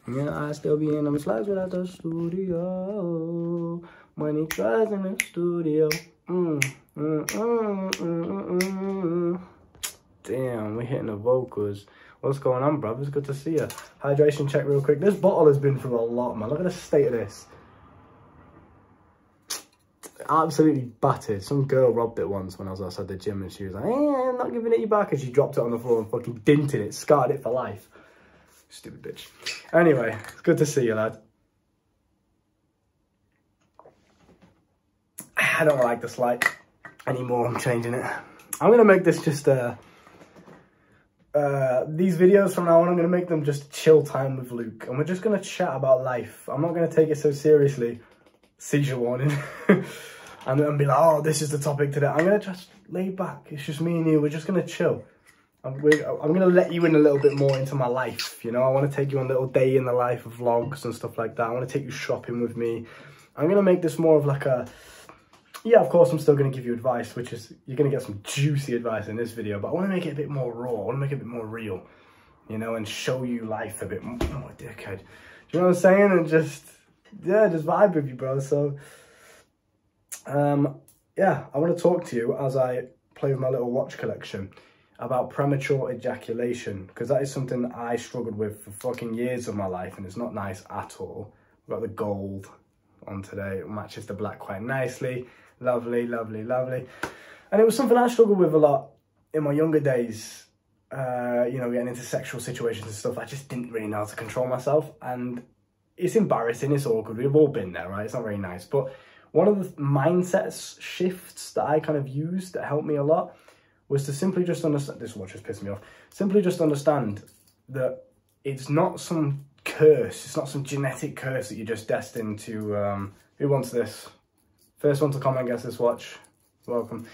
Yeah, I still be in them slides without the studio. When he tries in the studio. Damn, we're hitting the vocals. What's going on, bruv? It's good to see you. Hydration check real quick. This bottle has been through a lot, man. Look at the state of this. Absolutely battered. Some girl robbed it once when I was outside the gym and she was like, hey, I'm not giving it you back. And she dropped it on the floor and fucking dented it, scarred it for life. Stupid bitch. Anyway, it's good to see you, lad. I don't like this light anymore. I'm changing it. I'm going to make this just these videos from now on, I'm going to make them just chill time with Luke. And we're just going to chat about life. I'm not going to take it so seriously. Seizure warning. and be like, oh, this is the topic today. I'm going to just lay back. It's just me and you. We're just going to chill. I'm going to let you in a little bit more into my life. You know, I want to take you on a little day in the life of vlogs and stuff like that. I want to take you shopping with me. I'm going to make this more of like a... Yeah, of course, I'm still going to give you advice, which is... You're going to get some juicy advice in this video. But I want to make it a bit more raw. I want to make it a bit more real. You know, and show you life a bit more. Oh, dickhead. Do you know what I'm saying? And just... Yeah, just vibe with you, bro. So... yeah, I want to talk to you as I play with my little watch collection about premature ejaculation, because that is something that I struggled with for fucking years of my life, and it's not nice at all. We've got the gold on today. It matches the black quite nicely. Lovely, lovely, lovely. And it was something I struggled with a lot in my younger days, you know, getting into sexual situations and stuff. I just didn't really know how to control myself, and it's embarrassing, it's awkward. We've all been there, right? It's not very nice. But one of the mindset shifts that I kind of used that helped me a lot was to simply just understand, this watch has pissed me off, simply just understand that it's not some curse, it's not some genetic curse that you're just destined to, who wants this? First one to comment gets this watch, welcome.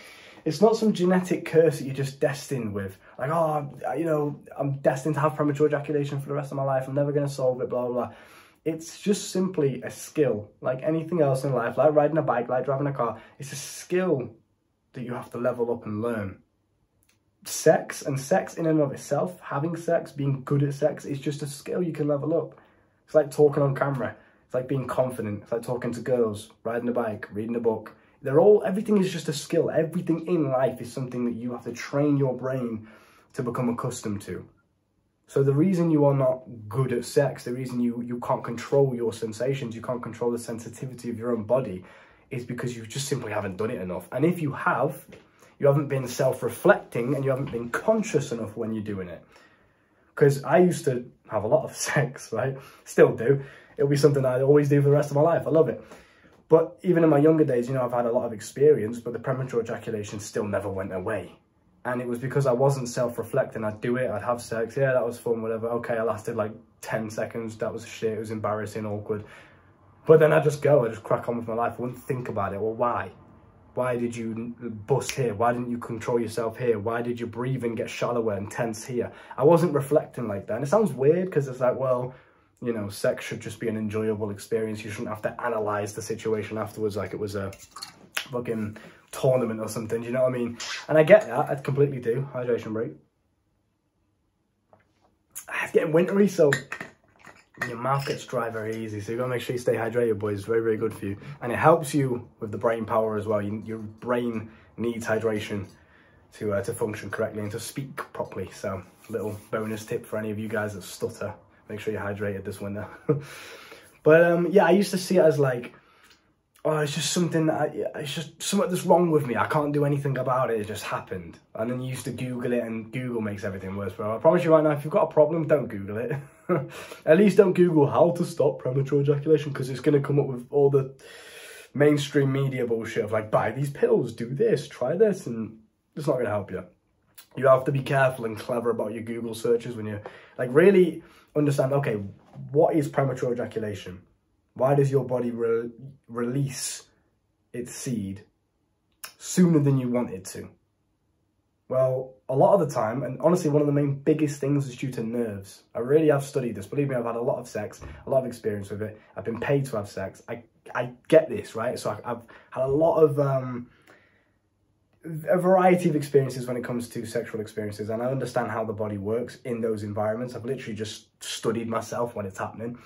It's not some genetic curse that you're just destined with, like, oh, you know, I'm destined to have premature ejaculation for the rest of my life, I'm never going to solve it, blah, blah, blah. It's just simply a skill, like anything else in life, like riding a bike, like driving a car. It's a skill that you have to level up and learn. Sex in and of itself, having sex, being good at sex, is just a skill you can level up. It's like talking on camera. It's like being confident. It's like talking to girls, riding a bike, reading a book. Everything is just a skill. Everything in life is something that you have to train your brain to become accustomed to. So the reason you are not good at sex, the reason you can't control your sensations, you can't control the sensitivity of your own body, is because you just simply haven't done it enough. And if you have, you haven't been self-reflecting and you haven't been conscious enough when you're doing it. Because I used to have a lot of sex, right? Still do. It'll be something I always do for the rest of my life. I love it. But even in my younger days, you know, I've had a lot of experience, but the premature ejaculation still never went away. And it was because I wasn't self-reflecting. I'd do it, I'd have sex, yeah, that was fun, whatever. Okay, I lasted like 10 seconds, that was shit, it was embarrassing, awkward. But then I'd just go, I'd just crack on with my life. I wouldn't think about it. Well, why? Why did you bust here? Why didn't you control yourself here? Why did your breathing get shallower and tense here? I wasn't reflecting like that. And it sounds weird because it's like, well, you know, sex should just be an enjoyable experience. You shouldn't have to analyze the situation afterwards like it was a fucking tournament or something. Do you know what I mean? And I get that. I completely do. Hydration break. It's getting wintry, so your mouth gets dry very easy. So you got to make sure you stay hydrated, boys. It's very, very good for you. And it helps you with the brain power as well. Your brain needs hydration to function correctly and to speak properly. So little bonus tip for any of you guys that stutter. Make sure you're hydrated this winter. But yeah, I used to see it as like, oh, it's just something that it's just something that's wrong with me. I can't do anything about it. It just happened. And then you used to Google it, and Google makes everything worse, bro. I promise you right now, if you've got a problem, don't Google it. At least don't Google how to stop premature ejaculation, because it's going to come up with all the mainstream media bullshit of like, buy these pills, do this, try this, and it's not going to help you. You have to be careful and clever about your Google searches when you like really understand, okay, what is premature ejaculation? Why does your body release its seed sooner than you want it to? Well, a lot of the time, and honestly, one of the main biggest things is due to nerves. I really have studied this. Believe me, I've had a lot of sex, a lot of experience with it. I've been paid to have sex. I get this, right? So I've had a lot of a variety of experiences when it comes to sexual experiences, and I understand how the body works in those environments. I've literally just studied myself when it's happening,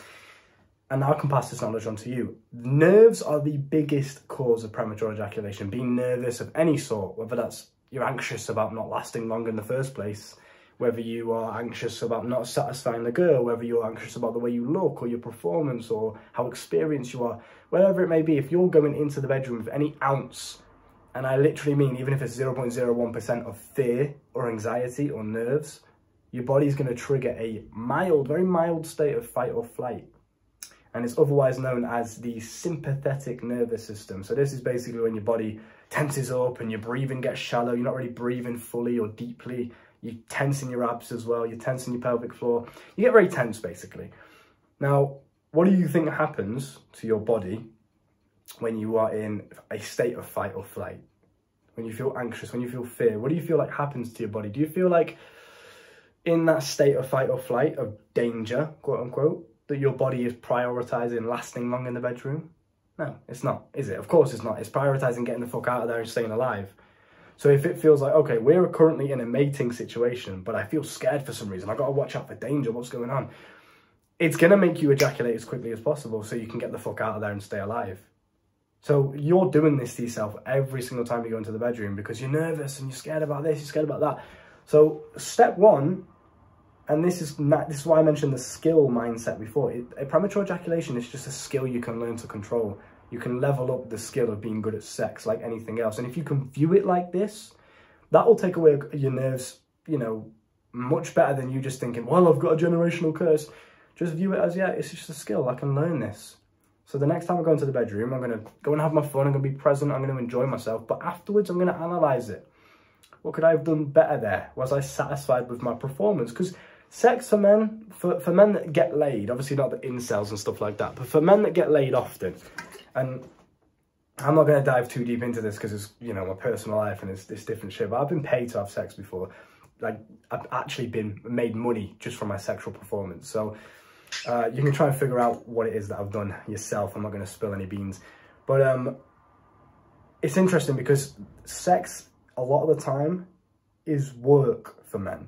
and now I can pass this knowledge on to you. Nerves are the biggest cause of premature ejaculation. Being nervous of any sort, whether that's you're anxious about not lasting long in the first place, whether you are anxious about not satisfying the girl, whether you're anxious about the way you look or your performance or how experienced you are, whatever it may be, if you're going into the bedroom with any ounce, and I literally mean even if it's 0.01% of fear or anxiety or nerves, your body's going to trigger a mild, very mild state of fight or flight. And it's otherwise known as the sympathetic nervous system. So this is basically when your body tenses up and your breathing gets shallow. You're not really breathing fully or deeply. You're tensing your abs as well. You're tensing your pelvic floor. You get very tense, basically. Now, what do you think happens to your body when you are in a state of fight or flight? When you feel anxious, when you feel fear, what do you feel like happens to your body? Do you feel like in that state of fight or flight, of danger, quote unquote, that your body is prioritizing lasting long in the bedroom? No, it's not, is it? Of course it's not. It's prioritizing getting the fuck out of there and staying alive. So if it feels like, okay, we're currently in a mating situation, but I feel scared for some reason, I got to watch out for danger, what's going on? It's going to make you ejaculate as quickly as possible so you can get the fuck out of there and stay alive. So you're doing this to yourself every single time you go into the bedroom because you're nervous and you're scared about this, you're scared about that. So step one, and this is why I mentioned the skill mindset before. A premature ejaculation is just a skill you can learn to control. You can level up the skill of being good at sex like anything else. And if you can view it like this, that will take away your nerves, you know, much better than you just thinking, well, I've got a generational curse. Just view it as, yeah, it's just a skill. I can learn this. So the next time I go into the bedroom, I'm going to go and have my fun. I'm going to be present. I'm going to enjoy myself. But afterwards, I'm going to analyze it. What could I have done better there? Was I satisfied with my performance? Because sex for men, for men that get laid, obviously not the incels and stuff like that, but for men that get laid often, and I'm not going to dive too deep into this because it's, you know, my personal life and it's different shit, but I've been paid to have sex before. Like, I've actually been made money just from my sexual performance. So you can try and figure out what it is that I've done yourself. I'm not going to spill any beans. But it's interesting because sex, a lot of the time, is work for men.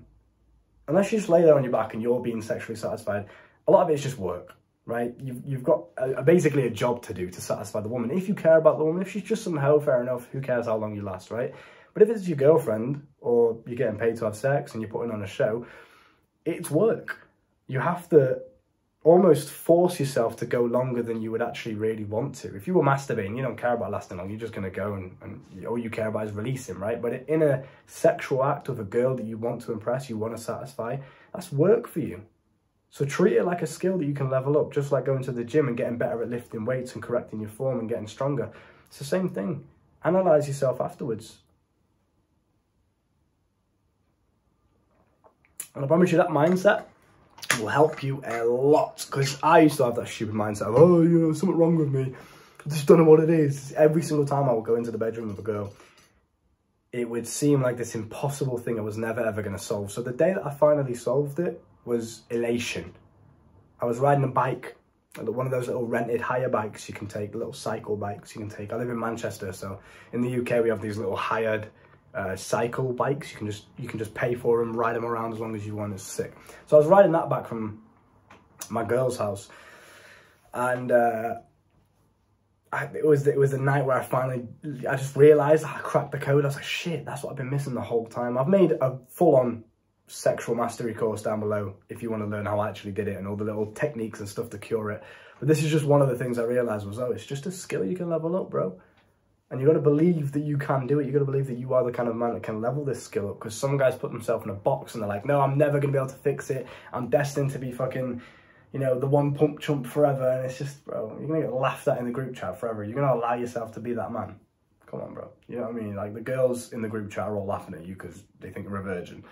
Unless you just lay there on your back and you're being sexually satisfied, a lot of it's just work, right? You've got basically a job to do to satisfy the woman. If you care about the woman, if she's just some hoe, fair enough, who cares how long you last, right? But if it's your girlfriend or you're getting paid to have sex and you're putting on a show, it's work. You have to almost force yourself to go longer than you would actually really want to. If you were masturbating, you don't care about lasting long. You're just going to go and all you care about is releasing, right? But in a sexual act with a girl that you want to impress, you want to satisfy, that's work for you. So treat it like a skill that you can level up, just like going to the gym and getting better at lifting weights and correcting your form and getting stronger. It's the same thing. Analyze yourself afterwards. And I promise you that mindset will help you a lot, because I used to have that stupid mindset of, oh, you know, something wrong with me, I just don't know what it is. Every single time I would go into the bedroom with a girl, it would seem like this impossible thing I was never ever going to solve. So the day that I finally solved it was elation. I was riding a bike, one of those little rented hire bikes you can take, little cycle bikes you can take. I live in Manchester, so in the UK we have these little hired cycle bikes. You can just pay for them, ride them around as long as you want. It's sick. So I was riding that back from my girl's house, and it was the night where I just realized I cracked the code. I was like, shit, that's what I've been missing the whole time. I've made a full-on sexual mastery course down below if you want to learn how I actually did it and all the little techniques and stuff to cure it. But this is just one of the things I realized was, oh, it's just a skill you can level up, bro. And you got to believe that you can do it. You got to believe that you are the kind of man that can level this skill up. Because some guys put themselves in a box and they're like, no, I'm never going to be able to fix it. I'm destined to be fucking, you know, the one pump chump forever. And it's just, bro, you're going to get laughed at in the group chat forever. You're going to allow yourself to be that man. Come on, bro. You know what I mean? Like, the girls in the group chat are all laughing at you because they think you're a virgin.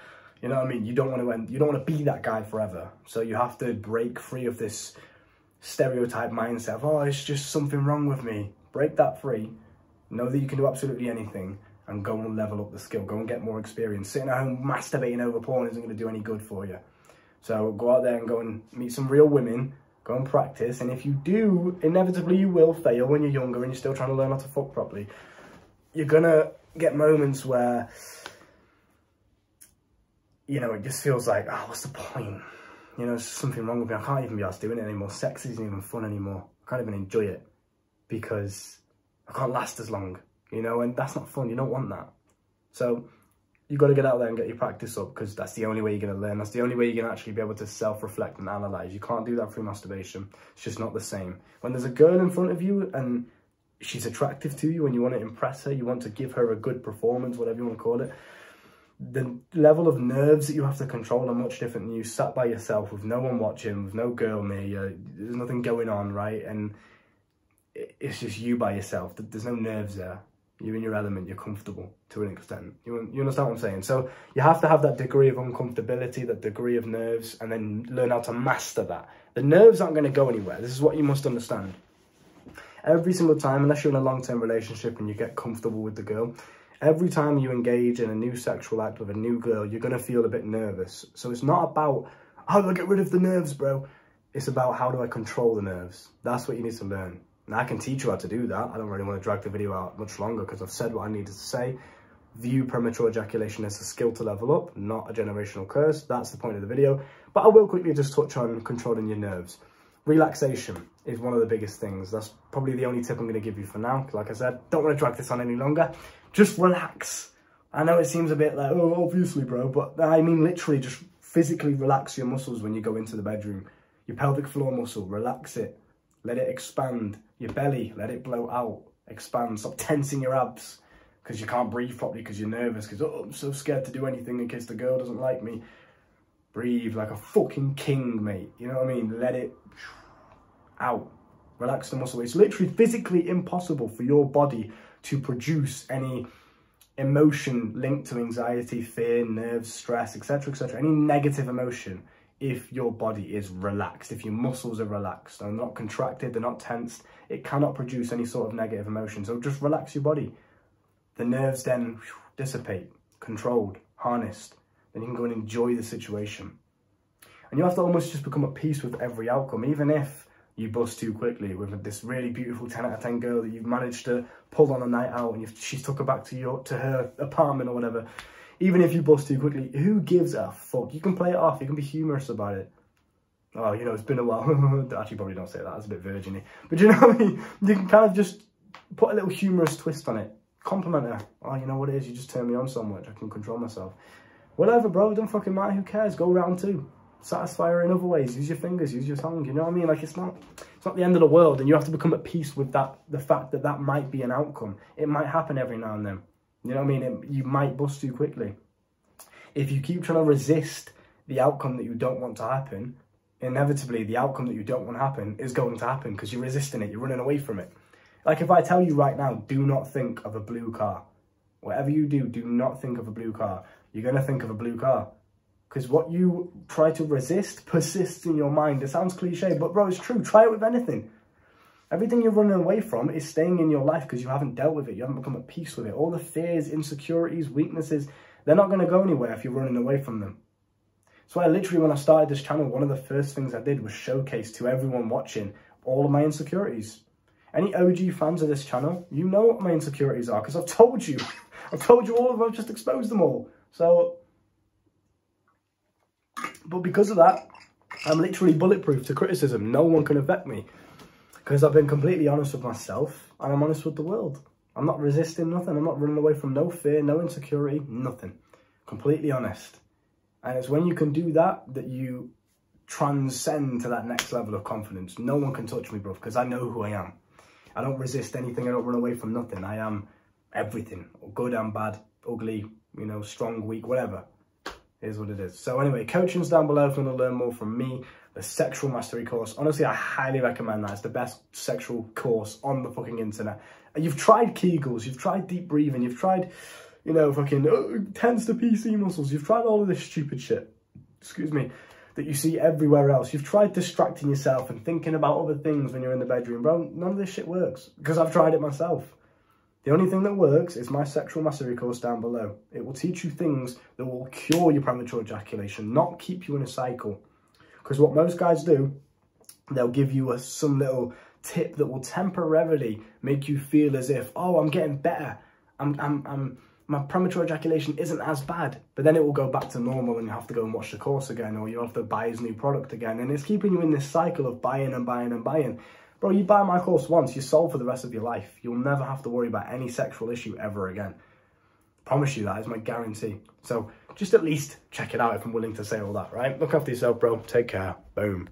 You know what I mean? You don't want to be that guy forever. So you have to break free of this stereotype mindset of, oh, it's just something wrong with me. Break that free. Know that you can do absolutely anything and go and level up the skill. Go and get more experience. Sitting at home masturbating over porn isn't going to do any good for you. So go out there and go and meet some real women. Go and practice. And if you do, inevitably you will fail when you're younger and you're still trying to learn how to fuck properly. you're gonna get moments where, you know, it just feels like, oh, what's the point? You know, there's something wrong with me. I can't even be asked doing it anymore. Sex isn't even fun anymore. I can't even enjoy it because I can't last as long, you know, and that's not fun. You don't want that. So you've got to get out there and get your practice up, because that's the only way you're going to learn. That's the only way you're going to actually be able to self-reflect and analyze. You can't do that through masturbation. It's just not the same. When there's a girl in front of you and she's attractive to you and you want to impress her, you want to give her a good performance, whatever you want to call it, the level of nerves that you have to control are much different than you sat by yourself with no one watching, with no girl near you. There's nothing going on, right? And it's just you by yourself. There's no nerves there. You're in your element, you're comfortable to an extent. You understand what I'm saying? So you have to have that degree of uncomfortability, that degree of nerves, and then learn how to master that. The nerves aren't going to go anywhere. This is what you must understand. Every single time, unless you're in a long-term relationship and you get comfortable with the girl, every time you engage in a new sexual act with a new girl, you're going to feel a bit nervous. So it's not about, how do I get rid of the nerves, bro? It's about, how do I control the nerves? That's what you need to learn. And I can teach you how to do that. I don't really want to drag the video out much longer because I've said what I needed to say. View premature ejaculation as a skill to level up, not a generational curse. That's the point of the video. But I will quickly just touch on controlling your nerves. Relaxation is one of the biggest things. That's probably the only tip I'm going to give you for now. Like I said, don't want to drag this on any longer. Just relax. I know it seems a bit like, oh, obviously, bro. But I mean, literally, just physically relax your muscles when you go into the bedroom. Your pelvic floor muscle, relax it. Let it expand. Your belly, let it blow out. Expand. Stop tensing your abs because you can't breathe properly because you're nervous. Because, oh, I'm so scared to do anything in case the girl doesn't like me. Breathe like a fucking king, mate. You know what I mean? Let it out. Relax the muscle. It's literally physically impossible for your body to produce any emotion linked to anxiety, fear, nerves, stress, etc., etc. Any negative emotion if your body is relaxed, if your muscles are relaxed. They're not contracted, they're not tensed. It cannot produce any sort of negative emotion. So just relax your body. The nerves then dissipate, controlled, harnessed. Then you can go and enjoy the situation. And you have to almost just become at peace with every outcome, even if you bust too quickly with this really beautiful 10 out of 10 girl that you've managed to pull on a night out and she's took her back to her apartment or whatever. Even if you bust too quickly, who gives a fuck? You can play it off. You can be humorous about it. Oh, you know, it's been a while. Actually, probably don't say that. That's a bit virgin-y. But you know what I mean? You can kind of just put a little humorous twist on it. Compliment her. Oh, you know what it is? You just turn me on so much. I can control myself. Whatever, bro. Don't fucking matter. Who cares? Go round two. Satisfy her in other ways. Use your fingers. Use your tongue. You know what I mean? Like, it's not the end of the world. And you have to become at peace with that. The fact that that might be an outcome. It might happen every now and then. You know what I mean? You might bust too quickly. If you keep trying to resist the outcome that you don't want to happen, inevitably the outcome that you don't want to happen is going to happen because you're resisting it. You're running away from it. Like if I tell you right now, do not think of a blue car. Whatever you do, do not think of a blue car. You're going to think of a blue car. Because what you try to resist persists in your mind. It sounds cliche, but bro, it's true. Try it with anything. Everything you're running away from is staying in your life because you haven't dealt with it. You haven't become at peace with it. All the fears, insecurities, weaknesses, they're not going to go anywhere if you're running away from them. So I literally, when I started this channel, one of the first things I did was showcase to everyone watching all of my insecurities. Any OG fans of this channel, you know what my insecurities are because I've told you. I've told you all of them. I've just exposed them all. So, but because of that, I'm literally bulletproof to criticism. No one can affect me. Because I've been completely honest with myself and I'm honest with the world. I'm not resisting nothing. I'm not running away from no fear, no insecurity, nothing. Completely honest. And it's when you can do that that you transcend to that next level of confidence. No one can touch me, bro, because I know who I am. I don't resist anything. I don't run away from nothing. I am everything. Good and bad, ugly, you know, strong, weak, whatever. It is what it is. So anyway, coaching's down below if you want to learn more from me. The sexual mastery course. Honestly, I highly recommend that. It's the best sexual course on the fucking internet. And you've tried Kegels, you've tried deep breathing, you've tried, you know, fucking tense to PC muscles. You've tried all of this stupid shit, excuse me, that you see everywhere else. You've tried distracting yourself and thinking about other things when you're in the bedroom. Bro, none of this shit works because I've tried it myself. The only thing that works is my sexual mastery course down below. It will teach you things that will cure your premature ejaculation, not keep you in a cycle. Because what most guys do, they'll give you some little tip that will temporarily make you feel as if, oh, I'm getting better. my premature ejaculation isn't as bad, but then it will go back to normal and you have to go and watch the course again, or you have to buy his new product again. And it's keeping you in this cycle of buying and buying and buying. Bro, you buy my course once, you're sold for the rest of your life. You'll never have to worry about any sexual issue ever again. Promise you that is my guarantee. So just at least check it out if I'm willing to say all that, right? Look after yourself, bro. Take care. Boom.